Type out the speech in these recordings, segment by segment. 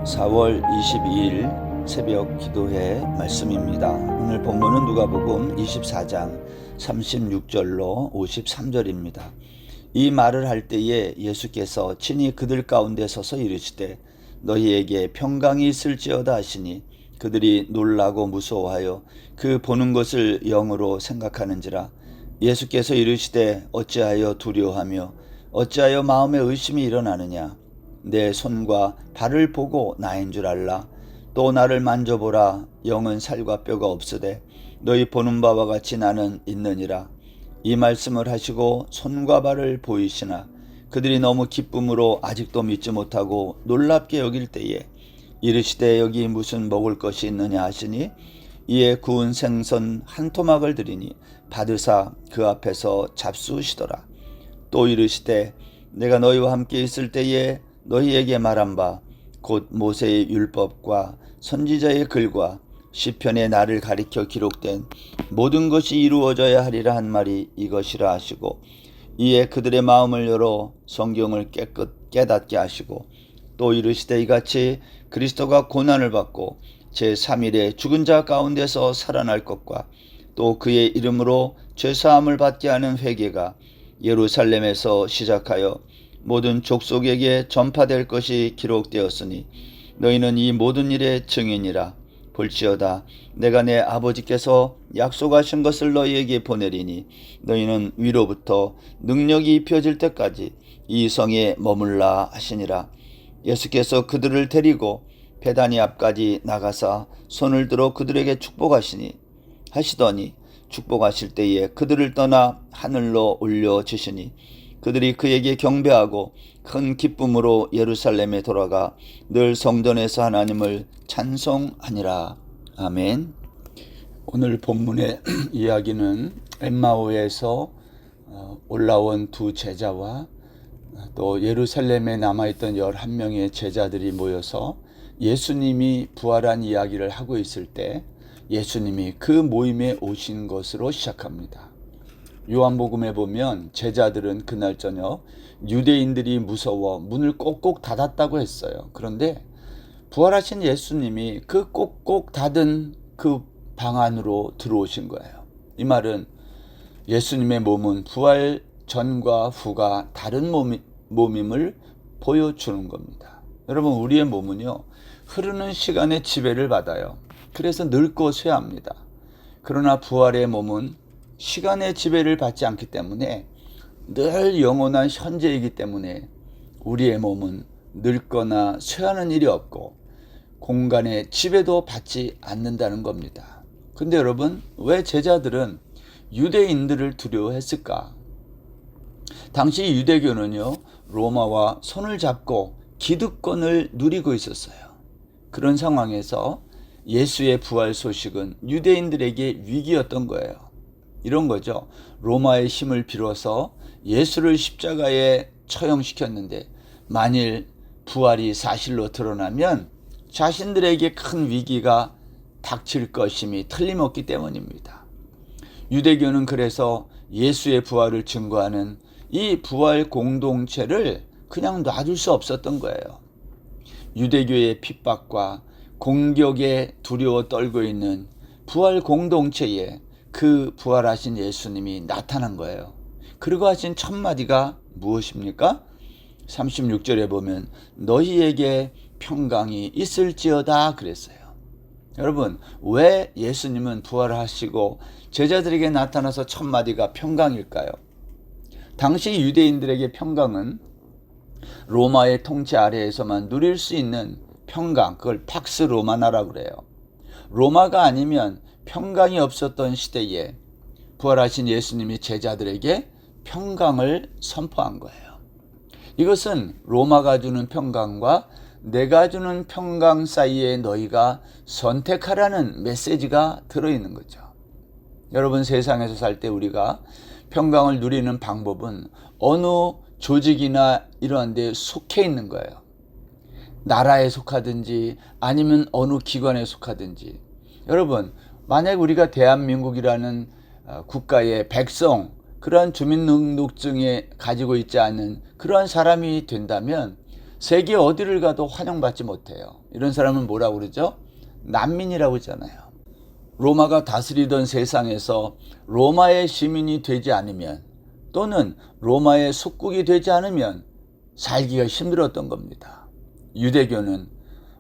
4월 22일 새벽 기도회 말씀입니다. 오늘 본문은 누가복음 24장 36절로 53절입니다. 이 말을 할 때에 예수께서 친히 그들 가운데 서서 이르시되 너희에게 평강이 있을지어다 하시니 그들이 놀라고 무서워하여 그 보는 것을 영으로 생각하는지라. 예수께서 이르시되 어찌하여 두려워하며 어찌하여 마음에 의심이 일어나느냐. 내 손과 발을 보고 나인 줄 알라. 또 나를 만져보라. 영은 살과 뼈가 없으되 너희 보는 바와 같이 나는 있느니라. 이 말씀을 하시고 손과 발을 보이시나 그들이 너무 기쁨으로 아직도 믿지 못하고 놀랍게 여길 때에 이르시되 여기 무슨 먹을 것이 있느냐 하시니 이에 구운 생선 한 토막을 드리니 받으사 그 앞에서 잡수시더라. 또 이르시되 내가 너희와 함께 있을 때에 너희에게 말한 바 곧 모세의 율법과 선지자의 글과 시편의 나를 가리켜 기록된 모든 것이 이루어져야 하리라 한 말이 이것이라 하시고 이에 그들의 마음을 열어 성경을 깨닫게 하시고 또 이르시되 이같이 그리스도가 고난을 받고 제3일에 죽은 자 가운데서 살아날 것과 또 그의 이름으로 죄사함을 받게 하는 회개가 예루살렘에서 시작하여 모든 족속에게 전파될 것이 기록되었으니 너희는 이 모든 일의 증인이라. 볼지어다 내가 내 아버지께서 약속하신 것을 너희에게 보내리니 너희는 위로부터 능력이 입혀질 때까지 이 성에 머물라 하시니라. 예수께서 그들을 데리고 베다니 앞까지 나가사 손을 들어 그들에게 축복하시더니 축복하실 때에 그들을 떠나 하늘로 올려주시니 그들이 그에게 경배하고 큰 기쁨으로 예루살렘에 돌아가 늘 성전에서 하나님을 찬송하니라. 아멘. 오늘 본문의 이야기는 엠마오에서 올라온 두 제자와 또 예루살렘에 남아있던 11명의 제자들이 모여서 예수님이 부활한 이야기를 하고 있을 때 예수님이 그 모임에 오신 것으로 시작합니다. 요한복음에 보면 제자들은 그날 저녁 유대인들이 무서워 문을 꼭꼭 닫았다고 했어요. 그런데 부활하신 예수님이 그 꼭꼭 닫은 그 방 안으로 들어오신 거예요. 이 말은 예수님의 몸은 부활 전과 후가 다른 몸임을 보여주는 겁니다. 여러분, 우리의 몸은요 흐르는 시간의 지배를 받아요. 그래서 늙고 쇠합니다. 그러나 부활의 몸은 시간의 지배를 받지 않기 때문에 늘 영원한 현재이기 때문에 우리의 몸은 늙거나 쇠하는 일이 없고 공간의 지배도 받지 않는다는 겁니다. 근데 여러분, 왜 제자들은 유대인들을 두려워했을까? 당시 유대교는요 로마와 손을 잡고 기득권을 누리고 있었어요. 그런 상황에서 예수의 부활 소식은 유대인들에게 위기였던 거예요. 이런 거죠. 로마의 힘을 빌어서 예수를 십자가에 처형시켰는데 만일 부활이 사실로 드러나면 자신들에게 큰 위기가 닥칠 것임이 틀림없기 때문입니다. 유대교는 그래서 예수의 부활을 증거하는 이 부활 공동체를 그냥 놔둘 수 없었던 거예요. 유대교의 핍박과 공격에 두려워 떨고 있는 부활 공동체에 그 부활하신 예수님이 나타난 거예요. 그리고 하신 첫 마디가 무엇입니까? 36절에 보면 너희에게 평강이 있을지어다 그랬어요. 여러분, 왜 예수님은 부활하시고 제자들에게 나타나서 첫 마디가 평강일까요? 당시 유대인들에게 평강은 로마의 통치 아래에서만 누릴 수 있는 평강, 그걸 팍스 로마나라고 그래요. 로마가 아니면 평강이 없었던 시대에 부활하신 예수님이 제자들에게 평강을 선포한 거예요. 이것은 로마가 주는 평강과 내가 주는 평강 사이에 너희가 선택하라는 메시지가 들어있는 거죠. 여러분, 세상에서 살 때 우리가 평강을 누리는 방법은 어느 조직이나 이러한 데 속해 있는 거예요. 나라에 속하든지 아니면 어느 기관에 속하든지. 여러분, 만약 우리가 대한민국이라는 국가의 백성, 그러한 주민등록증에 가지고 있지 않은 그러한 사람이 된다면 세계 어디를 가도 환영받지 못해요. 이런 사람은 뭐라고 그러죠? 난민이라고 하잖아요. 로마가 다스리던 세상에서 로마의 시민이 되지 않으면, 또는 로마의 속국이 되지 않으면 살기가 힘들었던 겁니다. 유대교는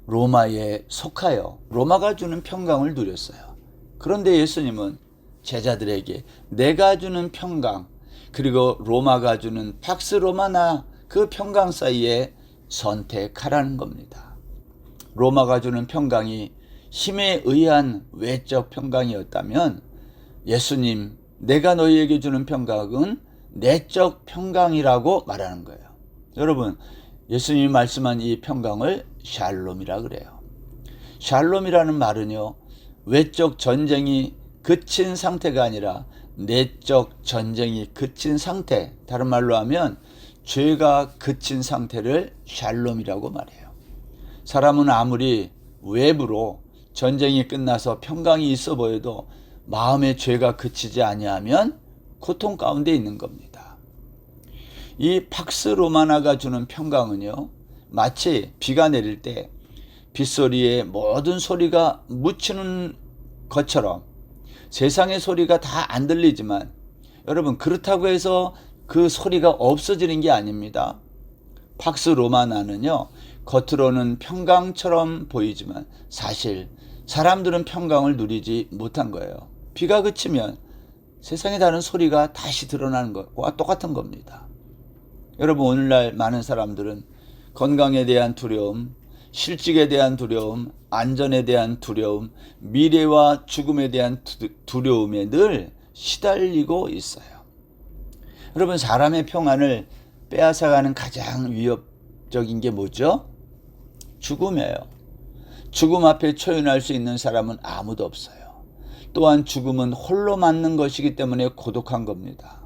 로마에 속하여 로마가 주는 평강을 누렸어요. 그런데 예수님은 제자들에게 내가 주는 평강, 그리고 로마가 주는 팍스 로마나 그 평강 사이에 선택하라는 겁니다. 로마가 주는 평강이 힘에 의한 외적 평강이었다면, 예수님 내가 너희에게 주는 평강은 내적 평강이라고 말하는 거예요. 여러분, 예수님이 말씀한 이 평강을 샬롬이라 그래요. 샬롬이라는 말은요, 외적 전쟁이 그친 상태가 아니라 내적 전쟁이 그친 상태, 다른 말로 하면 죄가 그친 상태를 샬롬이라고 말해요. 사람은 아무리 외부로 전쟁이 끝나서 평강이 있어 보여도 마음의 죄가 그치지 아니하면 고통 가운데 있는 겁니다. 이 팍스 로마나가 주는 평강은요, 마치 비가 내릴 때 빗소리에 모든 소리가 묻히는 것처럼 세상의 소리가 다 안 들리지만, 여러분 그렇다고 해서 그 소리가 없어지는 게 아닙니다. 팍스 로마나는요, 겉으로는 평강처럼 보이지만 사실 사람들은 평강을 누리지 못한 거예요. 비가 그치면 세상에 다른 소리가 다시 드러나는 것과 똑같은 겁니다. 여러분, 오늘날 많은 사람들은 건강에 대한 두려움, 실직에 대한 두려움, 안전에 대한 두려움, 미래와 죽음에 대한 두려움에 늘 시달리고 있어요. 여러분, 사람의 평안을 빼앗아가는 가장 위협적인 게 뭐죠? 죽음이에요. 죽음 앞에 초연할 수 있는 사람은 아무도 없어요. 또한 죽음은 홀로 맞는 것이기 때문에 고독한 겁니다.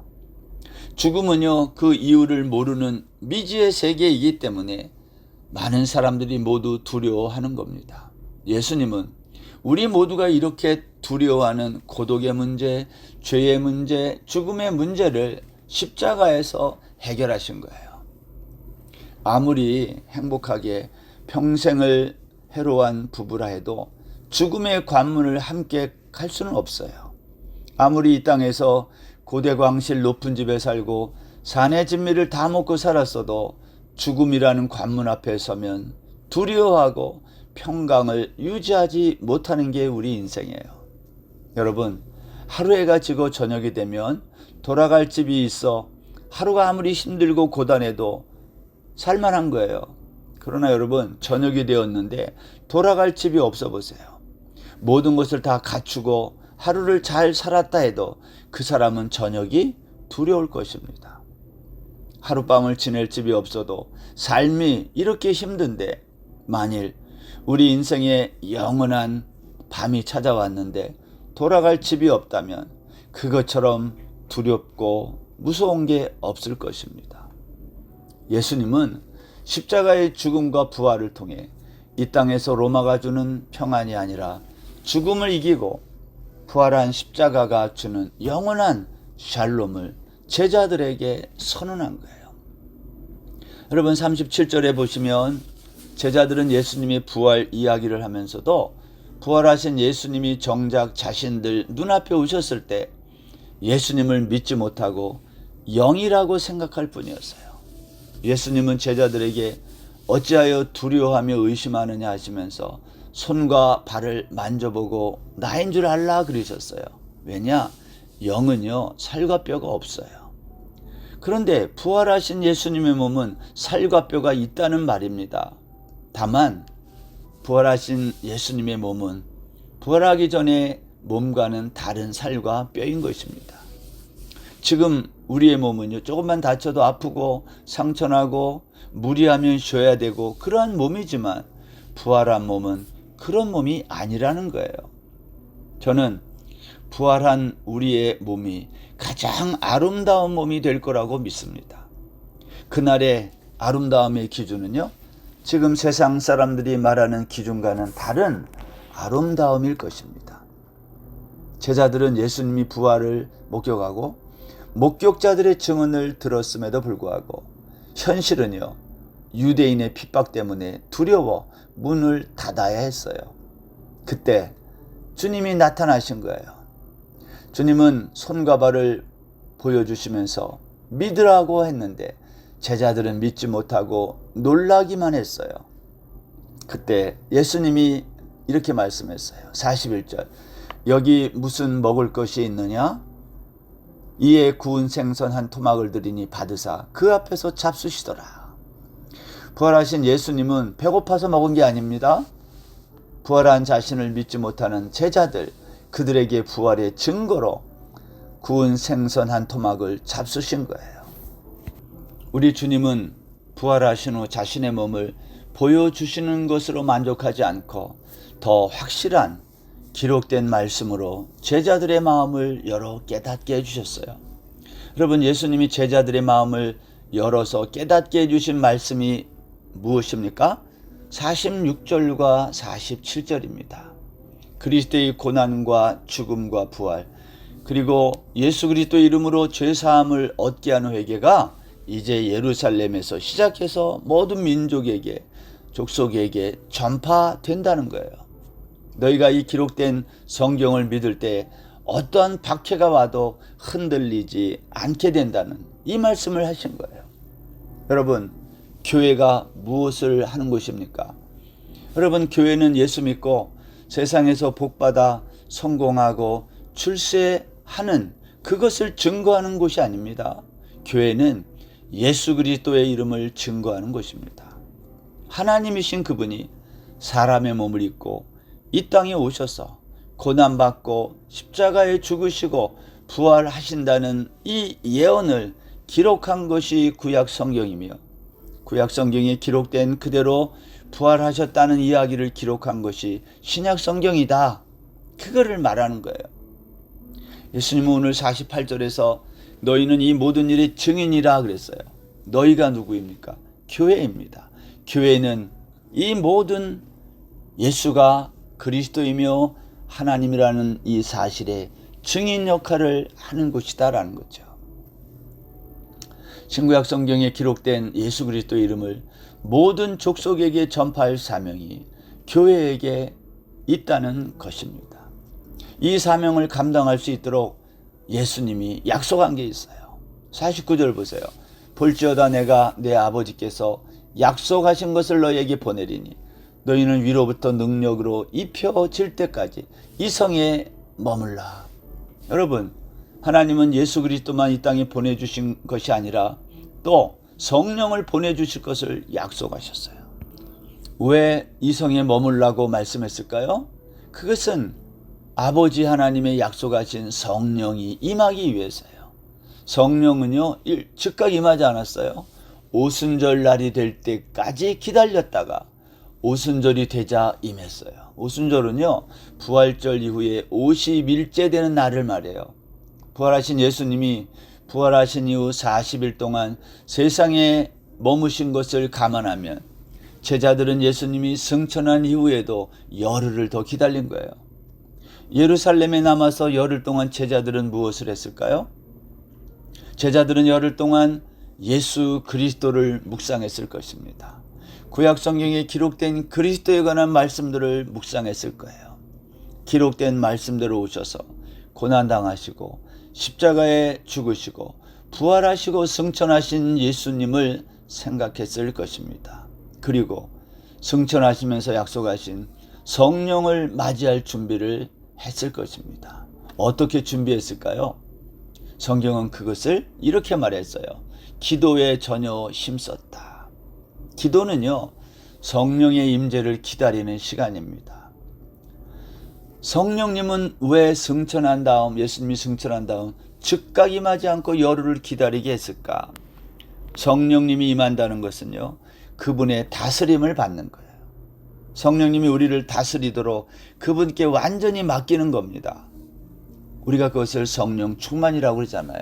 죽음은요, 그 이유를 모르는 미지의 세계이기 때문에 많은 사람들이 모두 두려워하는 겁니다. 예수님은 우리 모두가 이렇게 두려워하는 고독의 문제, 죄의 문제, 죽음의 문제를 십자가에서 해결하신 거예요. 아무리 행복하게 평생을 해로한 부부라 해도 죽음의 관문을 함께 갈 수는 없어요. 아무리 이 땅에서 고대광실 높은 집에 살고 산의 진미를 다 먹고 살았어도 죽음이라는 관문 앞에 서면 두려워하고 평강을 유지하지 못하는 게 우리 인생이에요. 여러분, 하루해가 지고 저녁이 되면 돌아갈 집이 있어 하루가 아무리 힘들고 고단해도 살만한 거예요. 그러나 여러분, 저녁이 되었는데 돌아갈 집이 없어 보세요. 모든 것을 다 갖추고 하루를 잘 살았다 해도 그 사람은 저녁이 두려울 것입니다. 하룻밤을 지낼 집이 없어도 삶이 이렇게 힘든데, 만일 우리 인생에 영원한 밤이 찾아왔는데 돌아갈 집이 없다면 그것처럼 두렵고 무서운 게 없을 것입니다. 예수님은 십자가의 죽음과 부활을 통해 이 땅에서 로마가 주는 평안이 아니라 죽음을 이기고 부활한 십자가가 주는 영원한 샬롬을 제자들에게 선언한 거예요. 여러분, 37절에 보시면 제자들은 예수님의 부활 이야기를 하면서도 부활하신 예수님이 정작 자신들 눈앞에 오셨을 때 예수님을 믿지 못하고 영이라고 생각할 뿐이었어요. 예수님은 제자들에게 어찌하여 두려워하며 의심하느냐 하시면서 손과 발을 만져보고 나인 줄 알라 그러셨어요. 왜냐? 영은요, 살과 뼈가 없어요. 그런데 부활하신 예수님의 몸은 살과 뼈가 있다는 말입니다. 다만 부활하신 예수님의 몸은 부활하기 전에 몸과는 다른 살과 뼈인 것입니다. 지금 우리의 몸은요, 조금만 다쳐도 아프고 상처나고 무리하면 쉬어야 되고 그러한 몸이지만 부활한 몸은 그런 몸이 아니라는 거예요. 저는 부활한 우리의 몸이 가장 아름다운 몸이 될 거라고 믿습니다. 그날의 아름다움의 기준은요, 지금 세상 사람들이 말하는 기준과는 다른 아름다움일 것입니다. 제자들은 예수님이 부활을 목격하고 목격자들의 증언을 들었음에도 불구하고 현실은요, 유대인의 핍박 때문에 두려워 문을 닫아야 했어요. 그때 주님이 나타나신 거예요. 주님은 손과 발을 보여주시면서 믿으라고 했는데 제자들은 믿지 못하고 놀라기만 했어요. 그때 예수님이 이렇게 말씀했어요. 41절. 여기 무슨 먹을 것이 있느냐? 이에 구운 생선 한 토막을 드리니 받으사 그 앞에서 잡수시더라. 부활하신 예수님은 배고파서 먹은 게 아닙니다. 부활한 자신을 믿지 못하는 제자들, 그들에게 부활의 증거로 구운 생선 한 토막을 잡수신 거예요. 우리 주님은 부활하신 후 자신의 몸을 보여주시는 것으로 만족하지 않고 더 확실한 기록된 말씀으로 제자들의 마음을 열어 깨닫게 해주셨어요. 여러분, 예수님이 제자들의 마음을 열어서 깨닫게 해주신 말씀이 무엇입니까? 46절과 47절입니다. 그리스도의 고난과 죽음과 부활, 그리고 예수 그리스도 이름으로 죄사함을 얻게 하는 회개가 이제 예루살렘에서 시작해서 모든 민족에게, 족속에게 전파된다는 거예요. 너희가 이 기록된 성경을 믿을 때 어떠한 박해가 와도 흔들리지 않게 된다는 이 말씀을 하신 거예요. 여러분, 교회가 무엇을 하는 곳입니까? 여러분, 교회는 예수 믿고 세상에서 복받아 성공하고 출세하는 그것을 증거하는 곳이 아닙니다. 교회는 예수 그리스도의 이름을 증거하는 곳입니다. 하나님이신 그분이 사람의 몸을 입고 이 땅에 오셔서 고난받고 십자가에 죽으시고 부활하신다는 이 예언을 기록한 것이 구약 성경이며, 구약 성경에 기록된 그대로 부활하셨다는 이야기를 기록한 것이 신약 성경이다. 그거를 말하는 거예요. 예수님은 오늘 48절에서 너희는 이 모든 일의 증인이라 그랬어요. 너희가 누구입니까? 교회입니다. 교회는 이 모든 예수가 그리스도이며 하나님이라는 이 사실의 증인 역할을 하는 곳이다라는 거죠. 신구약 성경에 기록된 예수 그리스도의 이름을 모든 족속에게 전파할 사명이 교회에게 있다는 것입니다. 이 사명을 감당할 수 있도록 예수님이 약속한 게 있어요. 49절 보세요. 볼지어다 내가 내 아버지께서 약속하신 것을 너희에게 보내리니 너희는 위로부터 능력으로 입혀질 때까지 이 성에 머물라. 여러분, 하나님은 예수 그리스도만 이 땅에 보내주신 것이 아니라 또 성령을 보내주실 것을 약속하셨어요. 왜 이 성에 머물라고 말씀했을까요? 그것은 아버지 하나님의 약속하신 성령이 임하기 위해서요. 성령은요, 즉각 임하지 않았어요. 오순절 날이 될 때까지 기다렸다가 오순절이 되자 임했어요. 오순절은요, 부활절 이후에 50일째 되는 날을 말해요. 부활하신 예수님이 부활하신 이후 40일 동안 세상에 머무신 것을 감안하면 제자들은 예수님이 승천한 이후에도 열흘을 더 기다린 거예요. 예루살렘에 남아서 열흘 동안 제자들은 무엇을 했을까요? 제자들은 열흘 동안 예수 그리스도를 묵상했을 것입니다. 구약 성경에 기록된 그리스도에 관한 말씀들을 묵상했을 거예요. 기록된 말씀대로 오셔서 고난당하시고 십자가에 죽으시고 부활하시고 승천하신 예수님을 생각했을 것입니다. 그리고 승천하시면서 약속하신 성령을 맞이할 준비를 했을 것입니다. 어떻게 준비했을까요? 성경은 그것을 이렇게 말했어요. 기도에 전혀 힘썼다. 기도는요, 성령의 임재를 기다리는 시간입니다. 성령님은 왜 승천한 다음, 예수님이 승천한 다음 즉각 임하지 않고 열흘을 기다리게 했을까? 성령님이 임한다는 것은요, 그분의 다스림을 받는 거예요. 성령님이 우리를 다스리도록 그분께 완전히 맡기는 겁니다. 우리가 그것을 성령 충만이라고 그러잖아요.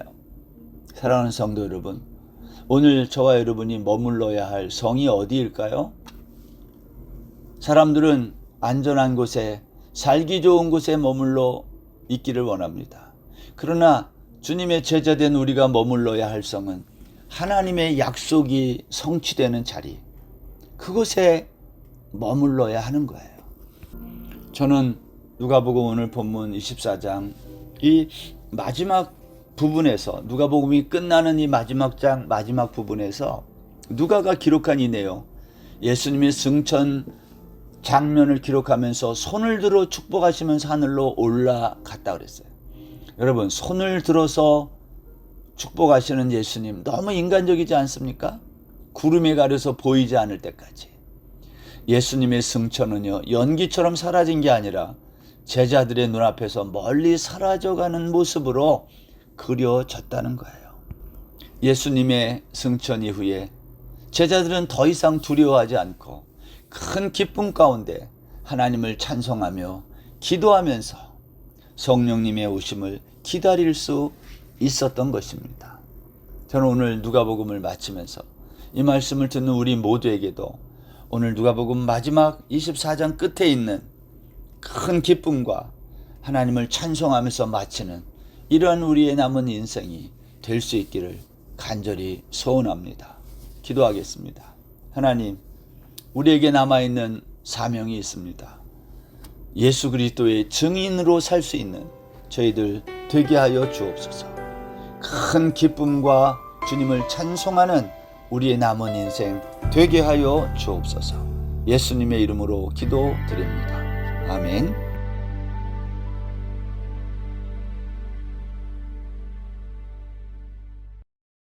사랑하는 성도 여러분, 오늘 저와 여러분이 머물러야 할 성이 어디일까요? 사람들은 안전한 곳에, 살기 좋은 곳에 머물러 있기를 원합니다. 그러나 주님의 제자된 우리가 머물러야 할 성은 하나님의 약속이 성취되는 자리, 그곳에 머물러야 하는 거예요. 저는 누가복음 오늘 본문 24장 이 마지막 부분에서, 누가복음이 끝나는 이 마지막 장 마지막 부분에서 누가가 기록한 이 내용, 예수님의 승천 장면을 기록하면서 손을 들어 축복하시면서 하늘로 올라갔다 그랬어요. 여러분, 손을 들어서 축복하시는 예수님 너무 인간적이지 않습니까? 구름에 가려서 보이지 않을 때까지. 예수님의 승천은요, 연기처럼 사라진 게 아니라 제자들의 눈앞에서 멀리 사라져가는 모습으로 그려졌다는 거예요. 예수님의 승천 이후에 제자들은 더 이상 두려워하지 않고 큰 기쁨 가운데 하나님을 찬송하며 기도하면서 성령님의 오심을 기다릴 수 있었던 것입니다. 저는 오늘 누가복음을 마치면서 이 말씀을 듣는 우리 모두에게도 오늘 누가복음 마지막 24장 끝에 있는 큰 기쁨과 하나님을 찬송하면서 마치는 이러한 우리의 남은 인생이 될 수 있기를 간절히 소원합니다. 기도하겠습니다. 하나님, 우리에게 남아있는 사명이 있습니다. 예수 그리스도의 증인으로 살 수 있는 저희들 되게 하여 주옵소서. 큰 기쁨과 주님을 찬송하는 우리의 남은 인생 되게 하여 주옵소서. 예수님의 이름으로 기도드립니다. 아멘.